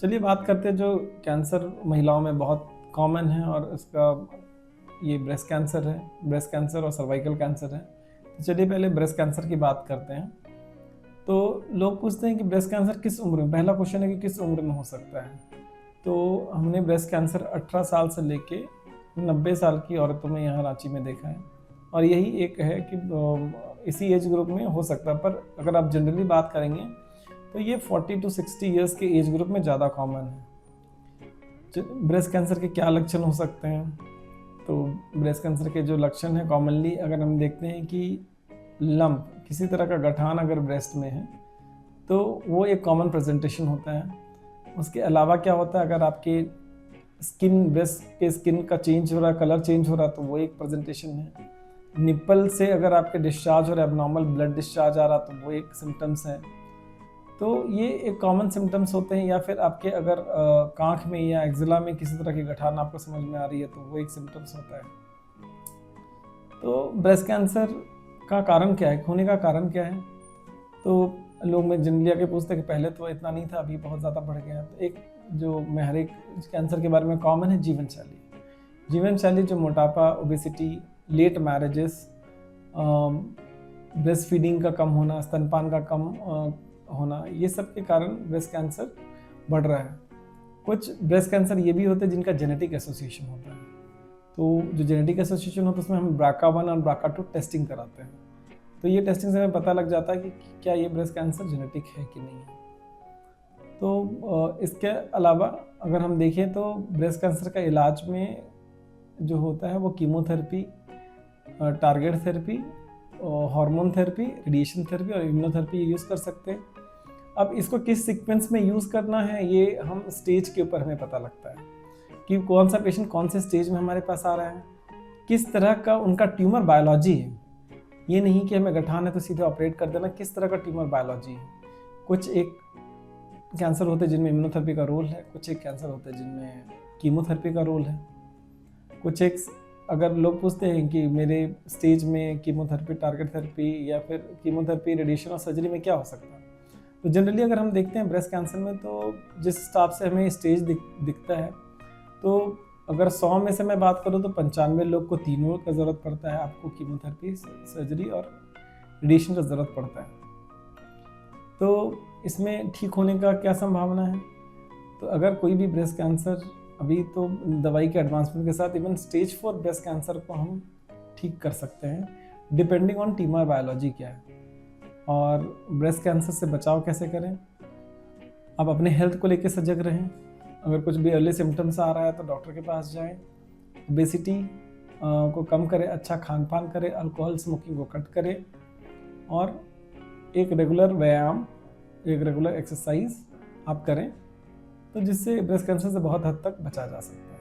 चलिए बात करते हैं जो कैंसर महिलाओं में बहुत कॉमन है और इसका ये ब्रेस्ट कैंसर है। ब्रेस्ट कैंसर और सर्वाइकल कैंसर है। तो चलिए पहले ब्रेस्ट कैंसर की बात करते हैं। तो लोग पूछते हैं कि ब्रेस्ट कैंसर किस उम्र में, पहला क्वेश्चन है कि किस उम्र में हो सकता है। तो हमने ब्रेस्ट कैंसर 18 साल से लेके 90 साल की औरतों में यहाँ रांची में देखा है और यही एक है कि इसी एज ग्रुप में हो सकता है। पर अगर आप जनरली बात करेंगे तो ये 40 to 60 ईयर्स के एज ग्रुप में ज़्यादा कॉमन है। ब्रेस्ट कैंसर के क्या लक्षण हो सकते हैं? तो ब्रेस्ट कैंसर के जो लक्षण हैं कॉमनली अगर हम देखते हैं कि लंप, किसी तरह का गठान अगर ब्रेस्ट में है तो वो एक कॉमन प्रेजेंटेशन होता है। उसके अलावा क्या होता है, अगर आपके स्किन, ब्रेस्ट के स्किन का चेंज हो रहा है, कलर चेंज हो रहा है, तो वो एक प्रेजेंटेशन है। निप्पल से अगर आपके डिस्चार्ज और एबनॉर्मल ब्लड डिस्चार्ज आ रहा तो वो एक सिम्टम्स है। तो ये एक कॉमन सिम्टम्स होते हैं। या फिर आपके अगर कांख में या एक्जिला में किसी तरह की गठान आपको समझ में आ रही है तो वो एक सिम्टम्स होता है। तो ब्रेस्ट कैंसर का कारण क्या है, होने का कारण क्या है? तो लोग में जनरली आके पूछते हैं कि पहले तो इतना नहीं था, अभी बहुत ज़्यादा बढ़ गया। तो एक जो मैं हर एक कैंसर के बारे में कॉमन है, जीवन शैली। जीवन शैली जो मोटापा, obesity, late marriages, breast feeding का कम होना, स्तनपान का कम होना, ये सब के कारण ब्रेस्ट कैंसर बढ़ रहा है। कुछ ब्रेस्ट कैंसर ये भी होते हैं जिनका जेनेटिक एसोसिएशन होता है। तो जो जेनेटिक एसोसिएशन होता है उसमें हम BRCA1 और BRCA2 टेस्टिंग कराते हैं। तो ये टेस्टिंग से हमें पता लग जाता है कि क्या ये ब्रेस्ट कैंसर जेनेटिक है कि नहीं है। तो इसके अलावा अगर हम देखें तो ब्रेस्ट कैंसर का इलाज में जो होता है वो chemotherapy, target therapy, hormone therapy, radiation therapy और इम्यूनोथेरेपी यूज़ कर सकते हैं। अब इसको किस सीक्वेंस में यूज़ करना है ये हम स्टेज के ऊपर हमें पता लगता है कि कौन सा पेशेंट कौन से स्टेज में हमारे पास आ रहा है, किस तरह का उनका ट्यूमर बायोलॉजी है। ये नहीं कि हमें गठान है तो सीधे ऑपरेट कर देना, किस तरह का ट्यूमर बायोलॉजी है। कुछ एक कैंसर होते हैं जिनमें इम्यूनोथेरेपी का रोल है, कुछ एक कैंसर होते हैं जिनमें कीमोथेरेपी का रोल है, कुछ एक अगर लोग पूछते हैं कि मेरे स्टेज में कीमोथेरेपी, टारगेट थेरेपी या फिर कीमोथेरेपी, रेडिएशन और सर्जरी में क्या हो सकता है। तो जनरली अगर हम देखते हैं ब्रेस्ट कैंसर में तो जिस हिसाब से हमें स्टेज दिखता है, तो अगर 100 में से मैं बात करूँ तो 95 लोग को तीनों का ज़रूरत पड़ता है। आपको कीमोथेरेपी, सर्जरी और रेडिएशन का ज़रूरत पड़ता है। तो इसमें ठीक होने का क्या संभावना है? तो अगर कोई भी ब्रेस्ट कैंसर, अभी तो दवाई के एडवांसमेंट के साथ इवन स्टेज 4 ब्रेस्ट कैंसर को हम ठीक कर सकते हैं, डिपेंडिंग ऑन ट्यूमर बायोलॉजी क्या है। और ब्रेस्ट कैंसर से बचाव कैसे करें? आप अपने हेल्थ को लेकर सजग रहें। अगर कुछ भी अर्ली सिम्टम्स आ रहा है तो डॉक्टर के पास जाएं। ओबेसिटी को कम करें, अच्छा खान पान करें, अल्कोहल स्मोकिंग को कट करें और एक रेगुलर व्यायाम, एक रेगुलर एक्सरसाइज आप करें, तो जिससे ब्रेस्ट कैंसर से बहुत हद तक बचा जा सकता है।